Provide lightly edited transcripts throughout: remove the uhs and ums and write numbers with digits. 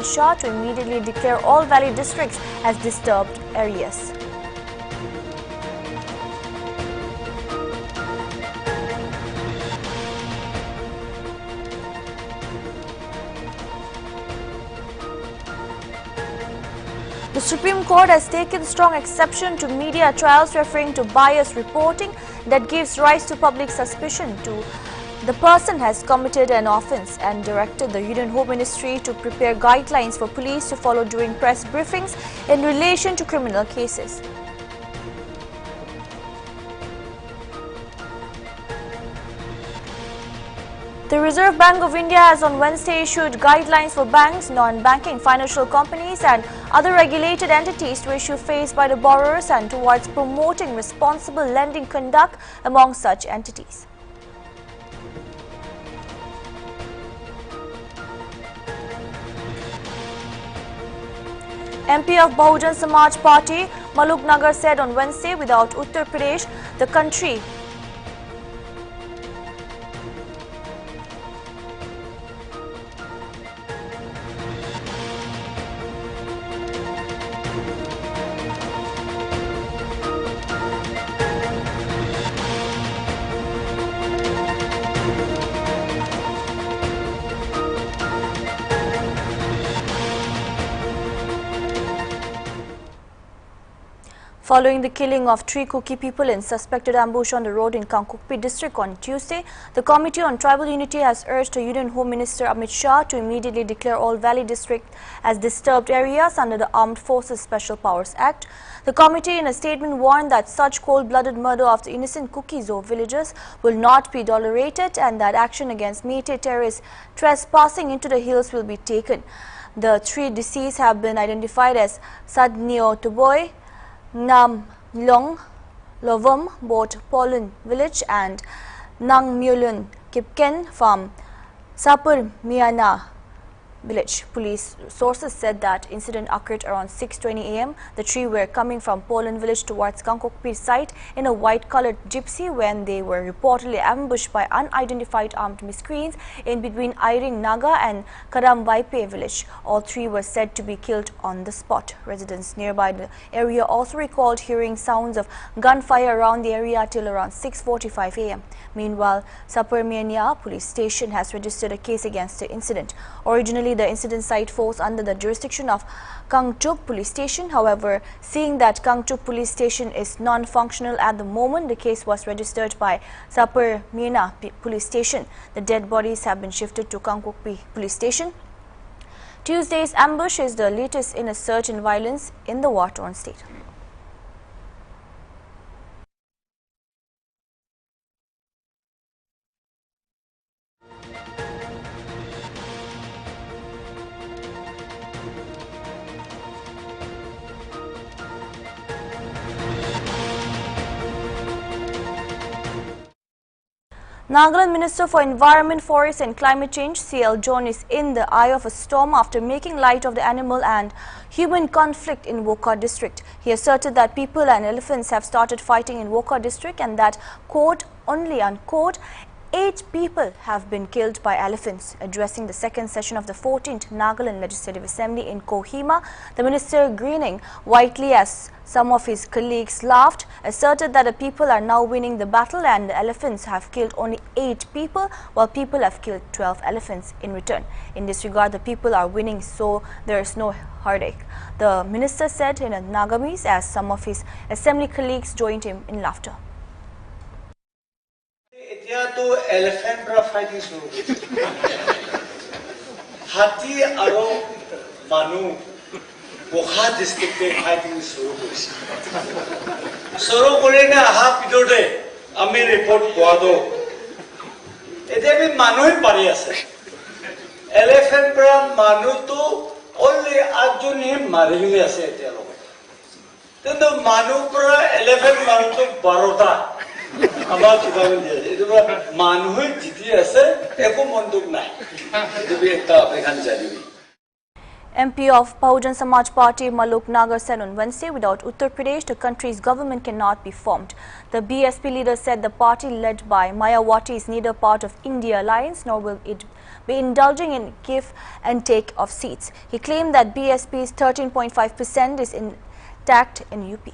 Shah to immediately declare all valley districts as disturbed areas. The Supreme Court has taken strong exception to media trials referring to biased reporting that gives rise to public suspicion to the person has committed an offence and directed the Union Home Ministry to prepare guidelines for police to follow during press briefings in relation to criminal cases. The Reserve Bank of India has on Wednesday issued guidelines for banks, non-banking financial companies and other regulated entities to issue faced by the borrowers and towards promoting responsible lending conduct among such entities. MP of Bahujan Samaj Party, Maluk Nagar said on Wednesday, without Uttar Pradesh, the country Following the killing of 3 Kuki people in suspected ambush on the road in Kankukpi district on Tuesday, the Committee on Tribal Unity has urged the Union Home Minister Amit Shah to immediately declare all valley districts as disturbed areas under the Armed Forces Special Powers Act. The committee in a statement warned that such cold-blooded murder of the innocent Kukis villagers will not be tolerated and that action against Meitei terrorists trespassing into the hills will be taken. The 3 deceased have been identified as Sadnio Tuboy, Nam Long Lovam, both Polun village, and Nang Mulun Kipken from Sapur Miana village. Police sources said that incident occurred around 6:20 a.m. The 3 were coming from Polun village towards Kankukpi site in a white-colored gypsy when they were reportedly ambushed by unidentified armed miscreants in between Airing Naga and Karamvaipe village. All 3 were said to be killed on the spot. Residents nearby the area also recalled hearing sounds of gunfire around the area till around 6:45 a.m. Meanwhile, Saparmiania police station has registered a case against the incident. Originally, the incident site falls under the jurisdiction of Kangchuk police station. However, seeing that Kangchuk police station is non-functional at the moment, the case was registered by Saparmiana police station. The dead bodies have been shifted to Kangkukpi police station. Tuesday's ambush is the latest in a surge in violence in the war-torn state. Nagaland Minister for Environment, Forest and Climate Change, C.L. John, is in the eye of a storm after making light of the animal and human conflict in Wokha district. He asserted that people and elephants have started fighting in Wokha district and that, quote, only unquote, 8 people have been killed by elephants. Addressing the second session of the 14th Nagaland Legislative Assembly in Kohima, the minister, grinning widely as some of his colleagues laughed, asserted that the people are now winning the battle and the elephants have killed only 8 people while people have killed 12 elephants in return. In this regard, the people are winning, so there is no heartache, the minister said in a Nagamese as some of his assembly colleagues joined him in laughter. To elephant fighting suru Hati aro manu Wokha district fighting suru korise. Suru kore na aha pidore ami report poado. Ete bi manu pari ase. Elephant pra manu to only ajuni marili ase ete logo. Tendo manu pra elephant manu to barota. About the MP of Bahujan Samaj Party Maluk Nagar said on Wednesday, without Uttar Pradesh, the country's government cannot be formed. The BSP leader said the party led by Mayawati is neither part of India alliance nor will it be indulging in give and take of seats. He claimed that BSP's 13.5% is intact in UP.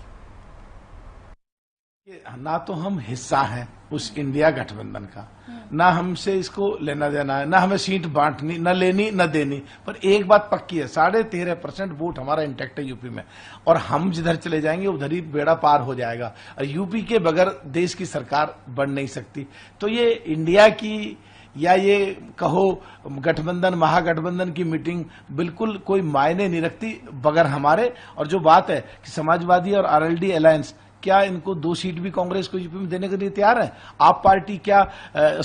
ना तो हम हिस्सा हैं उस India गठबंधन का, ना हमसे इसको लेना देना है, ना हमें सीट बांटनी, न लेनी न देनी, पर एक बात पक्की है, 13.5% वोट हमारा इंटैक्ट है यूपी में, और हम जिधर चले जाएंगे उधर ही बेड़ा पार हो जाएगा। और यूपी के बगैर देश की सरकार बन नहीं सकती। तो ये इंडिया की या ये कहो गठबंधन महागठबंधन की मीटिंग बिल्कुल कोई मायने नहीं रखती बगैर हमारे। और जो बात है कि समाजवादी और आरएलडी अलायंस क्या इनको 2 सीट भी कांग्रेस को यूपी में देने के लिए तैयार है? आप पार्टी क्या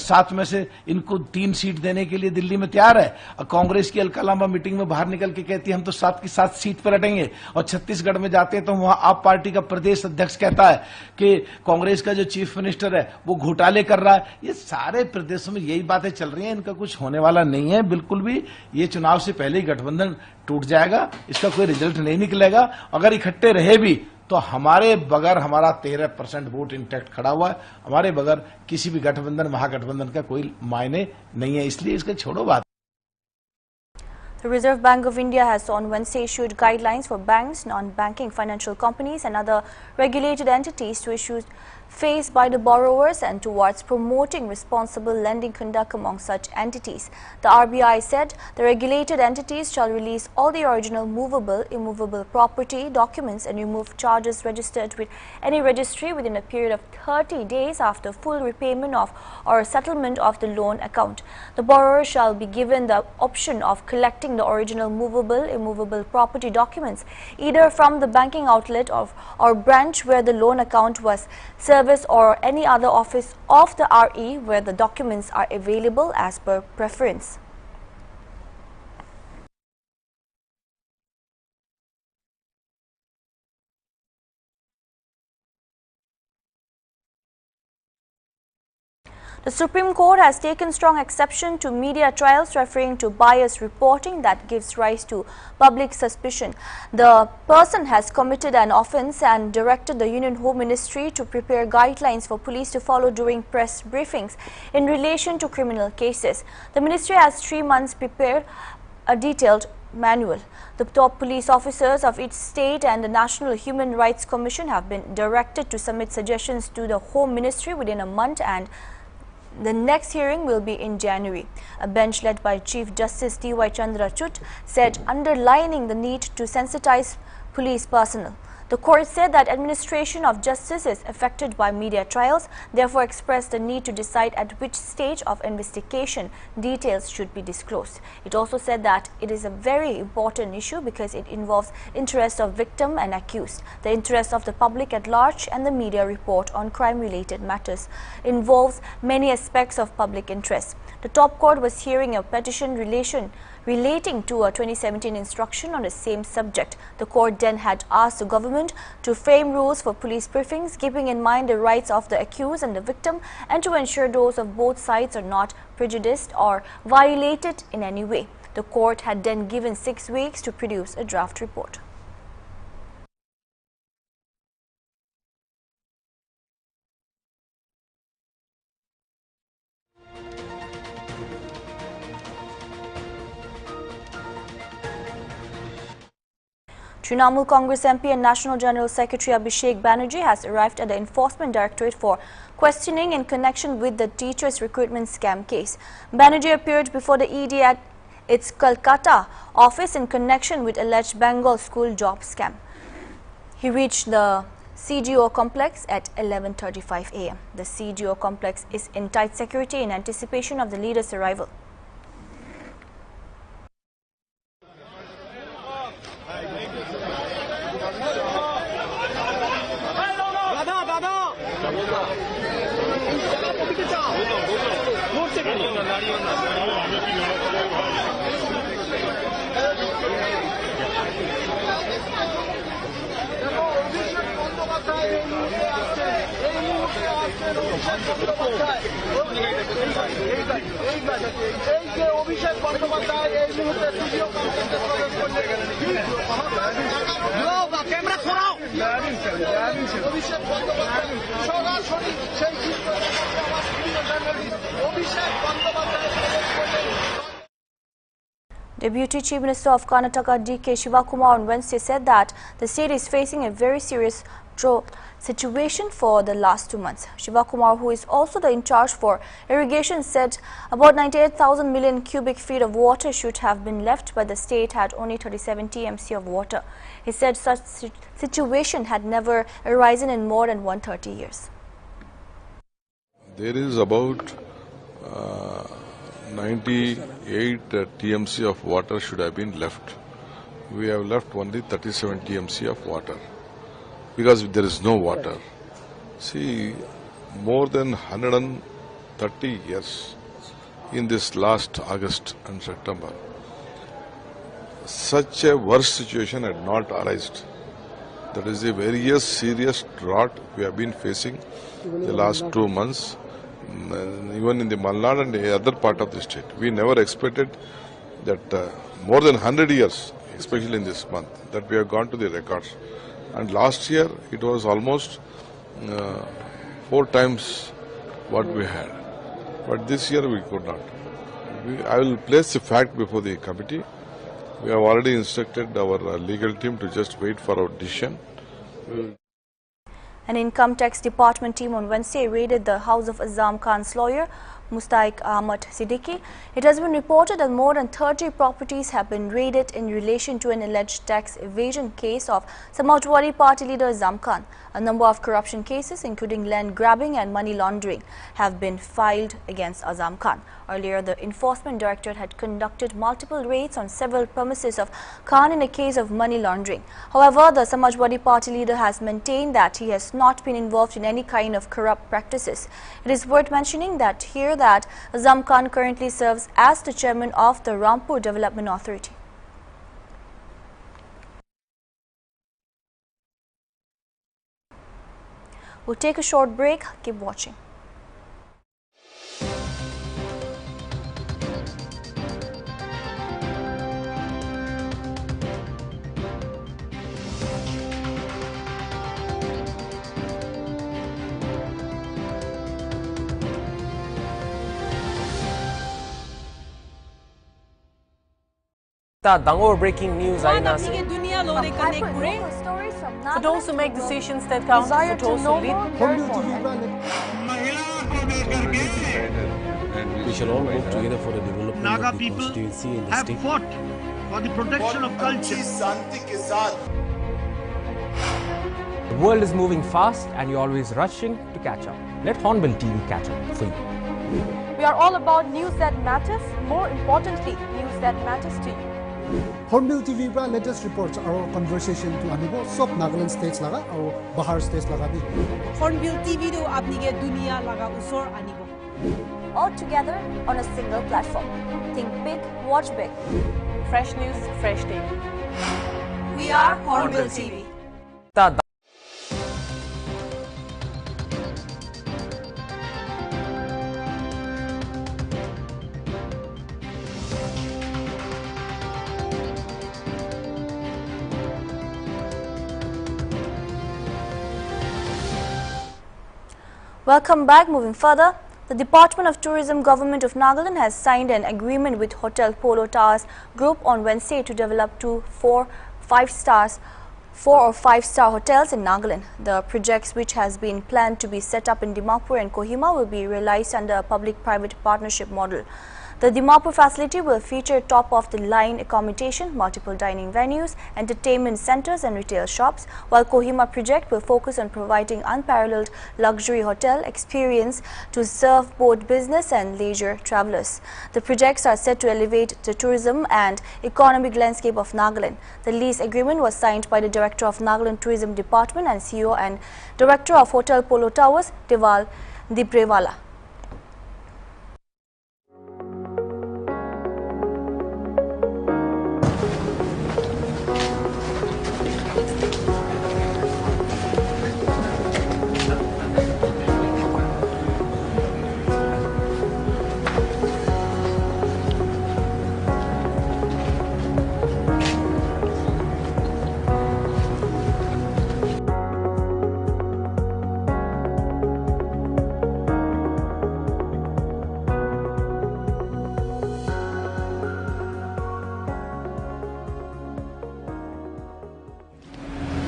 7 में से इनको 3 सीट देने के लिए दिल्ली में तैयार है? कांग्रेस की अलकलामा मीटिंग में बाहर निकल के कहती है हम तो 7 की 7 सीट पर लड़ेंगे, और छत्तीसगढ़ में जाते हैं तो वहां आप पार्टी का प्रदेश अध्यक्ष कहता है कि कांग्रेस का जो चीफ मिनिस्टर है वो घोटाले कर रहा है। ये सारे प्रदेशों में यही बातें चल रही हैं, इनका कुछ होने वाला नहीं है बिल्कुल भी। ये चुनाव से पहले ही गठबंधन टूट जाएगा, इसका कोई रिजल्ट नहीं निकलेगा। अगर इकट्ठे रहे भी तो हमारे बगैर हमारा 13% वोट इंटैक्ट खड़ा हुआ है, हमारे बगैर किसी भी गठबंधन महागठबंधन का कोई मायने नहीं है, इसलिए इसका छोड़ो बात। The Reserve Bank of India has on Wednesday issued guidelines for banks, non-banking financial companies and other regulated entities to issues faced by the borrowers and towards promoting responsible lending conduct among such entities. The RBI said the regulated entities shall release all the original movable, immovable property documents and remove charges registered with any registry within a period of 30 days after full repayment of or settlement of the loan account. The borrower shall be given the option of collecting the original movable, immovable property documents either from the banking outlet or branch where the loan account was serviced or any other office of the RE where the documents are available as per preference. The Supreme Court has taken strong exception to media trials referring to biased reporting that gives rise to public suspicion. The person has committed an offence and directed the Union Home Ministry to prepare guidelines for police to follow during press briefings in relation to criminal cases. The ministry has 3 months prepared a detailed manual. The top police officers of each state and the National Human Rights Commission have been directed to submit suggestions to the Home Ministry within a month, and the next hearing will be in January. A bench led by Chief Justice D.Y. Chandrachud said underlining the need to sensitize police personnel. The court said that administration of justice is affected by media trials, therefore expressed the need to decide at which stage of investigation details should be disclosed. It also said that it is a very important issue because it involves interests of victim and accused. The interests of the public at large and the media report on crime-related matters involves many aspects of public interest. The top court was hearing a petition relating to a 2017 instruction on the same subject. The court then had asked the government to frame rules for police briefings, keeping in mind the rights of the accused and the victim, and to ensure those of both sides are not prejudiced or violated in any way. The court had then given 6 weeks to produce a draft report. Trinamool Congress MP and National General Secretary Abhishek Banerjee has arrived at the Enforcement Directorate for questioning in connection with the teachers' recruitment scam case. Banerjee appeared before the ED at its Kolkata office in connection with alleged Bengal school job scam. He reached the CGO complex at 11:35 a.m. The CGO complex is in tight security in anticipation of the leader's arrival. Abhishek Bandyopadhyay এই মুহূর্তে Deputy Chief Minister of Karnataka D.K. Shivakumar on Wednesday said that the state is facing a very serious drought situation for the last 2 months. Shivakumar, who is also the in charge for irrigation, said about 98,000 million cubic feet of water should have been left, but the state had only 37 TMC of water. He said such situation had never arisen in more than 130 years. There is about 98 TMC of water should have been left. We have left only 37 TMC of water because there is no water. See, more than 130 years in this last August and September, such a worst situation had not arisen. That is a very serious drought we have been facing the last 2 months. Even in the Malnad and the other part of the state. We never expected that more than 100 years, especially in this month, that we have gone to the records. And last year, it was almost 4 times what we had. But this year, we could not. I will place the fact before the committee. We have already instructed our legal team to just wait for our decision. An income tax department team on Wednesday raided the house of Azam Khan's lawyer, Mustaik Ahmad Siddiqui. It has been reported that more than 30 properties have been raided in relation to an alleged tax evasion case of Samajwadi Party leader Azam Khan. A number of corruption cases, including land grabbing and money laundering, have been filed against Azam Khan. Earlier, the Enforcement Directorate had conducted multiple raids on several premises of Khan in a case of money laundering. However, the Samajwadi Party leader has maintained that he has not been involved in any kind of corrupt practices. It is worth mentioning that Azam Khan currently serves as the chairman of the Rampur Development Authority. We'll take a short break. Keep watching. Dangor breaking news For those who make decisions that count, for those who lead, we shall all work together for the development Naga of the people constituency and the have state. fought for the protection of culture. The world is moving fast and you're always rushing to catch up. Let Hornbill TV catch up for you. we are all about news that matters, more importantly, news that matters to you. Hornbill TV pra latest reports our conversation to anibo sob Nagaland states laga aur Bahar states laga bi. Hornbill TV do apni ke dunia laga usor anibo. All together on a single platform. Think big, watch big. Fresh news, fresh day. We are Hornbill TV. Welcome back. Moving further, the Department of Tourism Government of Nagaland has signed an agreement with Hotel Polo Towers Group on Wednesday to develop 4 or 5 star hotels in Nagaland. The projects, which has been planned to be set up in Dimapur and Kohima, will be realized under a public-private partnership model. The Dimapur facility will feature top-of-the-line accommodation, multiple dining venues, entertainment centers and retail shops, while Kohima project will focus on providing unparalleled luxury hotel experience to serve both business and leisure travelers. The projects are set to elevate the tourism and economic landscape of Nagaland. The lease agreement was signed by the Director of Nagaland Tourism Department and CEO and Director of Hotel Polo Towers, Deval Dibrewala.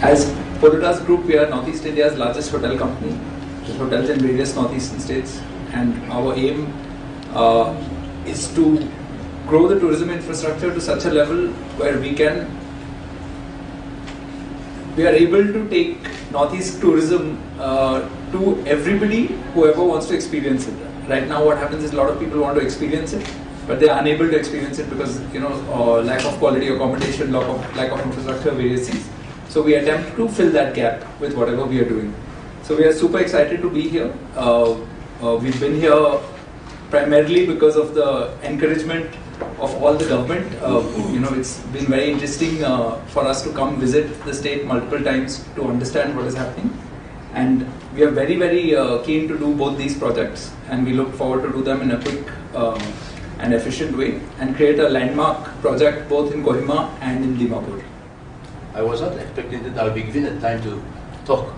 As Polotas Group, we are Northeast India's largest hotel company with hotels in various northeastern states, and our aim is to grow the tourism infrastructure to such a level where we are able to take northeast tourism to everybody, whoever wants to experience it. Right now what happens is a lot of people want to experience it, but they are unable to experience it because lack of quality accommodation, lack of infrastructure, various things. So we attempt to fill that gap with whatever we are doing. So we are super excited to be here. We've been here primarily because of the encouragement of all the government. It's been very interesting for us to come visit the state multiple times to understand what is happening. And we are very, very keen to do both these projects, and we look forward to do them in a quick and efficient way and create a landmark project both in Kohima and in Dimapur. I was not expecting that I'll be given the time to talk,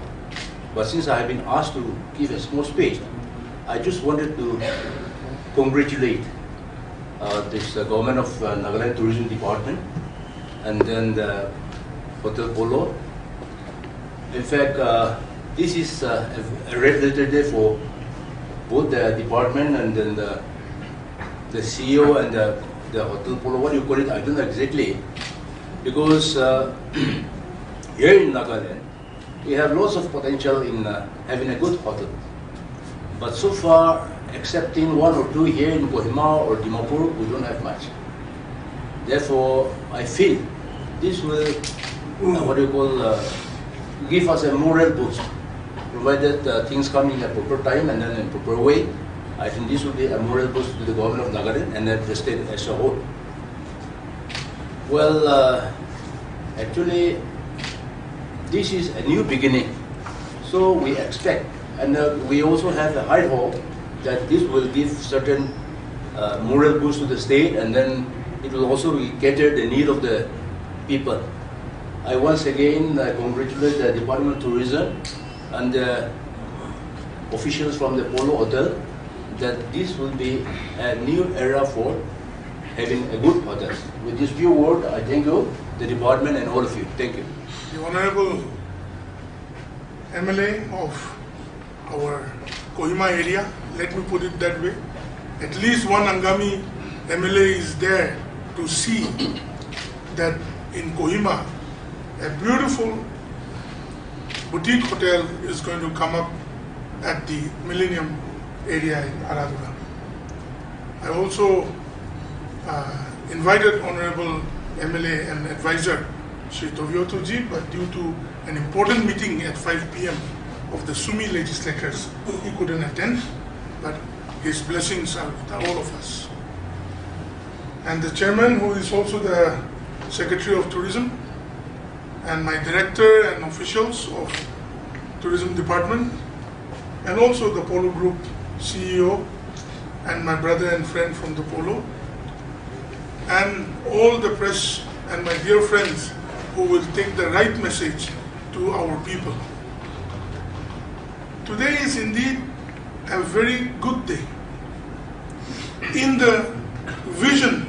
but since I have been asked to give a small speech, I just wanted to congratulate this government of Nagaland Tourism Department and then the Hotel Polo. In fact, this is a red letter day for both the department and then the CEO and the Hotel Polo. What do you call it? I don't know exactly. Because here in Nagaland, we have lots of potential in having a good hotel. But so far, excepting one or two here in Kohima or Dimapur, we don't have much. Therefore, I feel this will, give us a moral boost, provided things come in a proper time and then in a proper way. I think this will be a moral boost to the government of Nagaland and the state as a whole. Well, actually, this is a new beginning. So we expect, and we also have a high hope that this will give certain moral boost to the state, and then it will also cater the need of the people. I once again congratulate the Department of Tourism and the officials from the Polo Hotel that this will be a new era for having a good hotel. With this few words, I thank you, the department and all of you. Thank you. The Honorable MLA of our Kohima area, let me put it that way. At least one Angami MLA is there to see that in Kohima, a beautiful boutique hotel is going to come up at the Millennium area in Aradura. I also invited Honorable MLA and Advisor Shri Toviotoji, but due to an important meeting at 5 p.m. of the Sumi legislators, he couldn't attend, but his blessings are with all of us. And the chairman, who is also the Secretary of Tourism, and my director and officials of Tourism Department, and also the Polo Group CEO, and my brother and friend from the Polo, and all the press and my dear friends who will take the right message to our people. Today is indeed a very good day. In the vision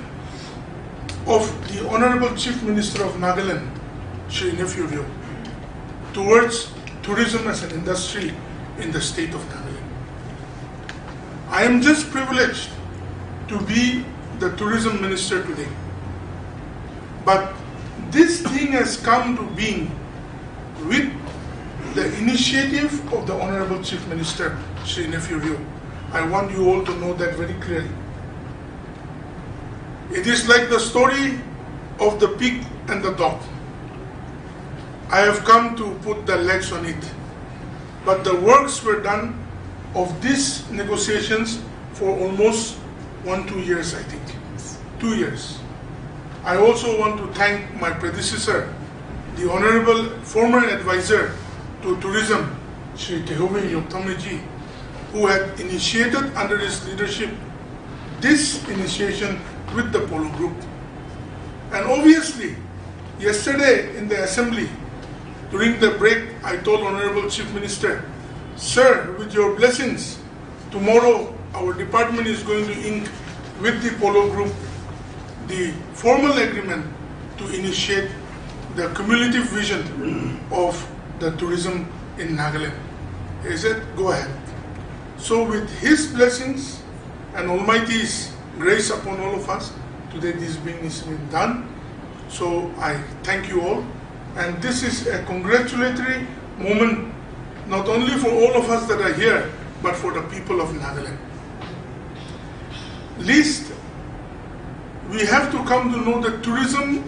of the Honorable Chief Minister of Nagaland, Shri Nephew, towards tourism as an industry in the state of Nagaland. I am just privileged to be the tourism minister today. But this thing has come to being with the initiative of the Honorable Chief Minister, Shri Nephew. I want you all to know that very clearly. It is like the story of the pig and the dog. I have come to put the legs on it. But the works were done of these negotiations for almost 1-2 years, I think. 2 years. I also want to thank my predecessor, the Honorable former advisor to tourism, Shri Tehobe Yoktameji, who had initiated under his leadership this initiation with the Polo Group. And obviously, yesterday in the assembly, during the break, I told Honorable Chief Minister, sir, with your blessings, tomorrow our department is going to ink with the Polo Group the formal agreement to initiate the cumulative vision of the tourism in Nagaland. He said, go ahead. So with his blessings and Almighty's grace upon all of us, today this is being done. So I thank you all. And this is a congratulatory moment, not only for all of us that are here, but for the people of Nagaland. Least, we have to come to know that tourism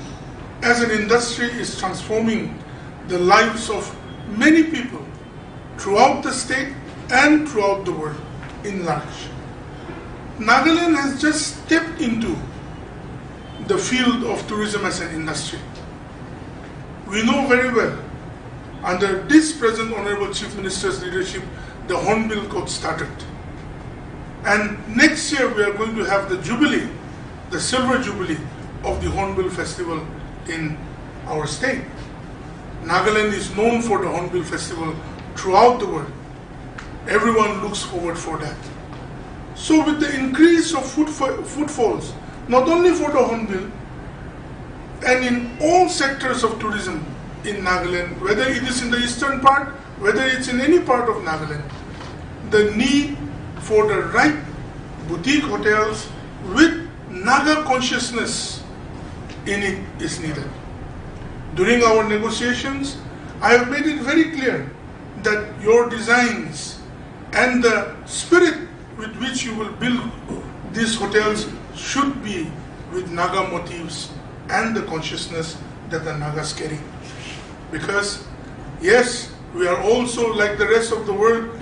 as an industry is transforming the lives of many people throughout the state and throughout the world in large. Nagaland has just stepped into the field of tourism as an industry. We know very well, under this present Honorable Chief Minister's leadership, the Hornbill got started. And next year we are going to have the Jubilee, the Silver Jubilee of the Hornbill Festival in our state. Nagaland is known for the Hornbill Festival throughout the world. Everyone looks forward for that. So with the increase of footfalls, not only for the Hornbill, and in all sectors of tourism in Nagaland, whether it is in the eastern part, whether it's in any part of Nagaland, the need for the right boutique hotels with Naga consciousness in it is needed. During our negotiations, I have made it very clear that your designs and the spirit with which you will build these hotels should be with Naga motifs and the consciousness that the Nagas carry. Because yes, we are also like the rest of the world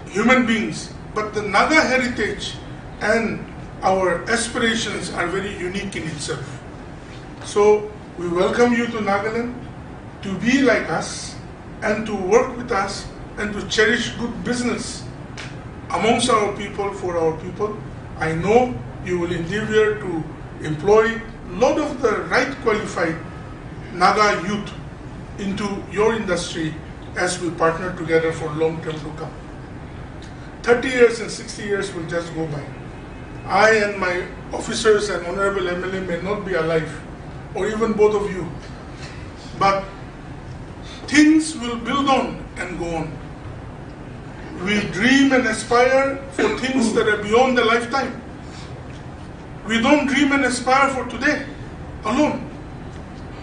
human beings, but the Naga heritage and our aspirations are very unique in itself. So we welcome you to Nagaland to be like us and to work with us and to cherish good business amongst our people, for our people. I know you will endeavor to employ a lot of the right qualified Naga youth into your industry as we partner together for long term to come. 30 years and 60 years will just go by. I and my officers and Honorable MLA may not be alive, or even both of you, but things will build on and go on. We dream and aspire for things that are beyond the lifetime. We don't dream and aspire for today alone.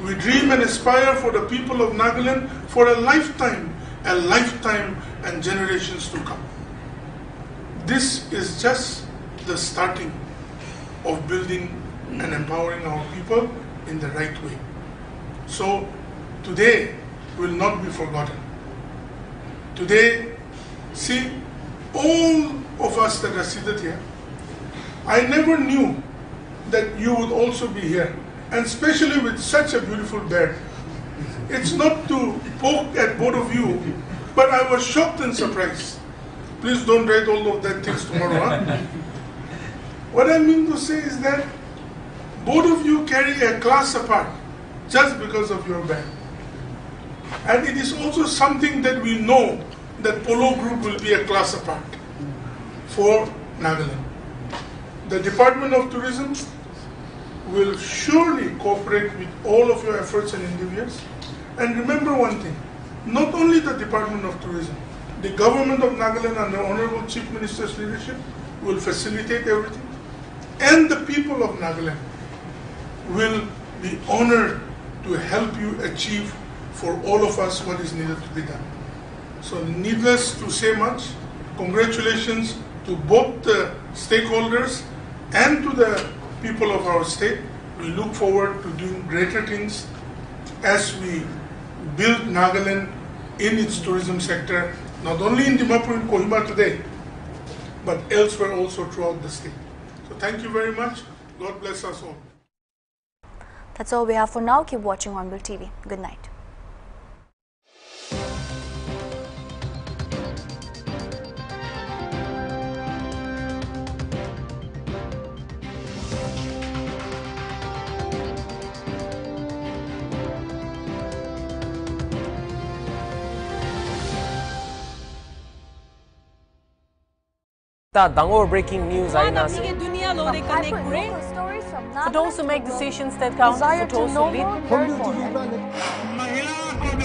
We dream and aspire for the people of Nagaland for a lifetime and generations to come. This is just the starting of building and empowering our people in the right way. So today will not be forgotten. Today, see, all of us that are seated here, I never knew that you would also be here, and especially with such a beautiful beard. It's not to poke at both of you, but I was shocked and surprised. Please don't write all of that things tomorrow. Huh? What I mean to say is that both of you carry a class apart just because of your beard. And it is also something that we know that Polo Group will be a class apart for Nagaland. The Department of Tourism will surely cooperate with all of your efforts and endeavors. And remember one thing, not only the Department of Tourism, the government of Nagaland under Honorable Chief Minister's leadership will facilitate everything. And the people of Nagaland will be honored to help you achieve for all of us what is needed to be done. So needless to say much, congratulations to both the stakeholders and to the people of our state. We look forward to doing greater things as we build Nagaland in its tourism sector, not only in Dimapur and Kohima today, but elsewhere also throughout the state. So thank you very much. God bless us all. That's all we have for now. Keep watching Hornbill TV. Good night. Dangor breaking news aina दुनिया लोरे connect for those who make decisions that count, for those who lead. Hornbill TV